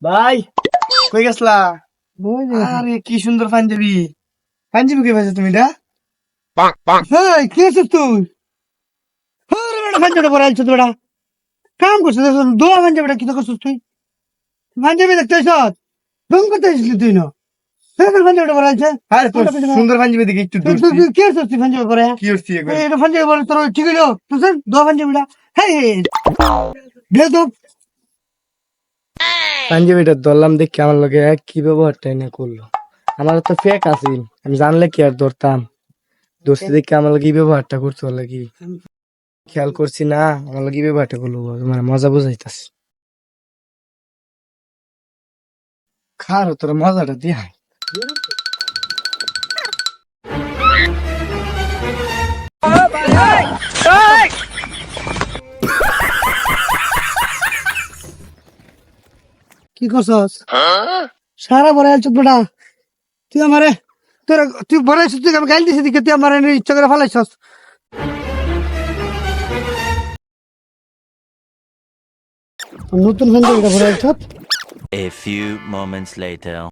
ভাই কই গেছলা? আরে কি সুন্দর পাঞ্জাবি। পাঞ্জাবি কই পাইছো তুমি এটা? এই কি আছিস তুই? আরে বেটা পাঞ্জাবিটা পরে আইছো বেটা। কাম করছিস দোয়া পাঞ্জাবিটা কি করছিস তুই? পাঞ্জাবি দেখতে আইছস? রং করতে আইছিস তুই না? এই পাঞ্জাবিটা পরে আইছে। আরে তোর সুন্দর পাঞ্জাবি দেখে একটু তুই দূরছি। তুই কি আছিস তুই পাঞ্জাবি পরে? কি হচ্ছে একবার? এটা পাঞ্জাবি পরে তোর ঠিক হইলো? তুই স্যার দোয়া পাঞ্জাবিটা। হেই দে তো। পাঞ্জাবিটা ধরলাম দেখি আমার লগে কি ব্যবহারটা এনে করলো। আমার তো ফেক আছিল, আমি জানলে কি আর ধরতাম। দোস্তি দেখি আমার লগে কি ব্যবহারটা করছো লাগি খেয়াল করছি না, আমার লগে কি ব্যবহারটা করলো মানে মজা বুঝাইতাছি। খার তোর মজাটা দিয়া কি করছস? সারা পরে আইছিস বেটা। তুই আমারে তুই পরে আইছিস তুই আমি গাইল দিছি দিকে তুই আমার ইচ্ছা করে ফালাইছস। নতুন পাঞ্জাবিটা পরে আইছস। A few moments later.